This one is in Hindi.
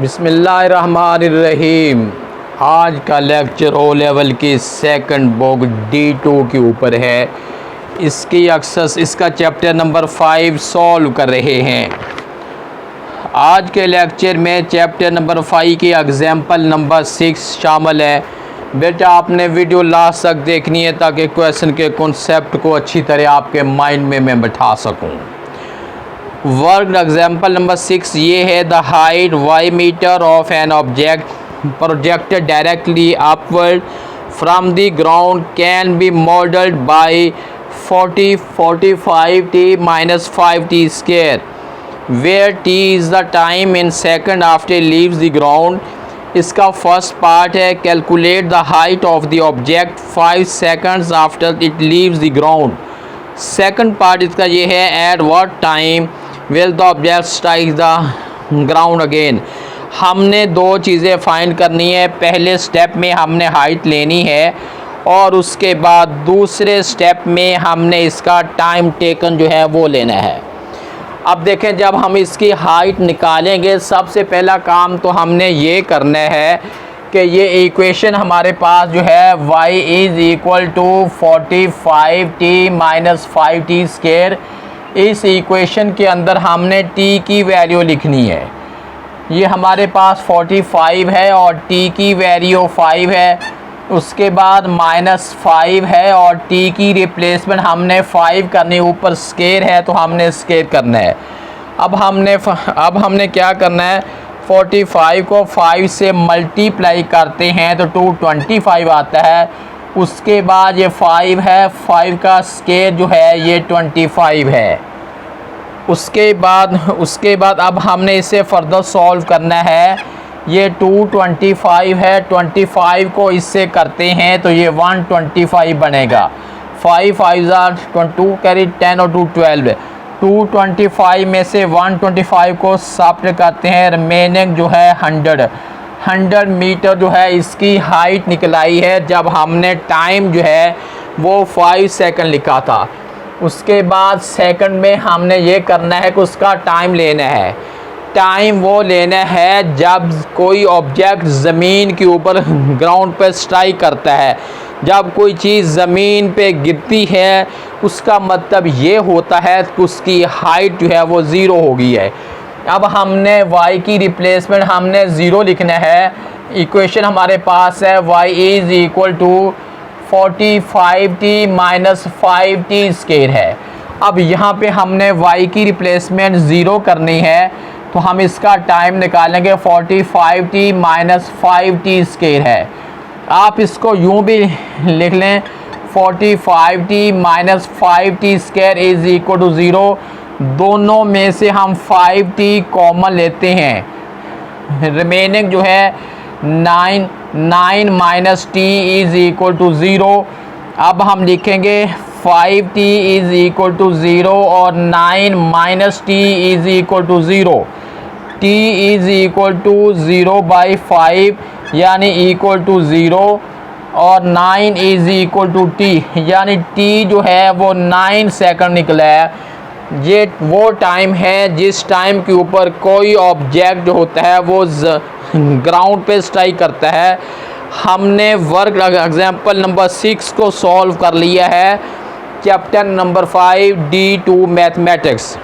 बिस्मिल्लाहिर्रहमानिर्रहीम। आज का लेक्चर ओ लेवल की सेकंड बुक D2 के ऊपर है। इसकी इसका चैप्टर नंबर 5 सॉल्व कर रहे हैं। आज के लेक्चर में चैप्टर नंबर 5 की एग्जाम्पल नंबर 6 शामिल है। बेटा आपने वीडियो लास्ट तक देखनी है ताकि क्वेश्चन के कॉन्सेप्ट को अच्छी तरह आपके माइंड में मैं बैठा सकूं। वर्क एग्जाम्पल नंबर 6 ये है, the height y metre of an object projected directly upward from the ground can be modelled by 45t minus 5t square where t is the time in second after leaves the ground। इसका फर्स्ट पार्ट है, calculate the height of the object 5 seconds after it leaves the ground. Second part इसका ये है, at what time will the object strike the ground again. हमने दो चीज़ें फाइंड करनी है। पहले स्टेप में हमने हाइट लेनी है और उसके बाद दूसरे स्टेप में हमने इसका टाइम टेकन जो है वो लेना है। अब देखें, जब हम इसकी हाइट निकालेंगे सबसे पहला काम तो हमने ये करना है कि ये इक्वेशन हमारे पास जो है y is equal to 45t minus 5t square. इस इक्वेशन के अंदर हमने t की वैल्यू लिखनी है। ये हमारे पास 45 है और t की वैल्यू 5 है। उसके बाद -5 है और t की रिप्लेसमेंट हमने 5 करनी, ऊपर स्क्वायर है तो हमने स्क्वायर करना है। अब हमने क्या करना है, 45 को 5 से मल्टीप्लाई करते हैं तो 225 आता है। उसके बाद ये 5 है, 5 का स्क्वायर जो है ये 25 है। उसके बाद अब हमने इसे फर्दर सॉल्व करना है। ये 225 है, 25 को इससे करते हैं तो ये 125 बनेगा। 5 5 2 कैरी 10 और 2 12। 225 में से 125 को सब्ट्रैक्ट करते हैं, रिमेनिंग जो है 100 मीटर जो है इसकी हाइट निकल आई है जब हमने टाइम जो है वो 5 सेकंड लिखा था। उसके बाद सेकंड में हमने ये करना है कि उसका टाइम लेना है। टाइम वो लेना है जब कोई ऑब्जेक्ट ज़मीन के ऊपर ग्राउंड पर स्ट्राइक करता है। जब कोई चीज़ ज़मीन पे गिरती है उसका मतलब ये होता है कि उसकी हाइट जो है वो ज़ीरो हो गई है। अब हमने y की रिप्लेसमेंट हमने ज़ीरो लिखना है। इक्वेशन हमारे पास है y is equal to 45t minus 5t square है। अब यहाँ पे हमने y की रिप्लेसमेंट ज़ीरो करनी है तो हम इसका टाइम निकालेंगे, 45t माइनस 5t स्क्वायर है। आप इसको यूँ भी लिख लें, 45t minus 5t square is equal to 0। दोनों में से हम 5t कॉमन लेते हैं, रिमेनिंग जो है 9 minus t is equal to 0। अब हम लिखेंगे 5t इज़ इक्वल टू 0 और 9 minus t is equal to 0। t is equal to 0 by 5 यानी इक्वल टू 0 और 9 इज़ इक्वल टू t यानी t जो है वो 9 सेकंड निकला है। ये वो टाइम है जिस टाइम के ऊपर कोई ऑब्जेक्ट जो होता है वो ग्राउंड पे स्ट्राइक करता है। हमने वर्क एग्जाम्पल नंबर 6 को सॉल्व कर लिया है, चैप्टर नंबर 5 D2 मैथमेटिक्स।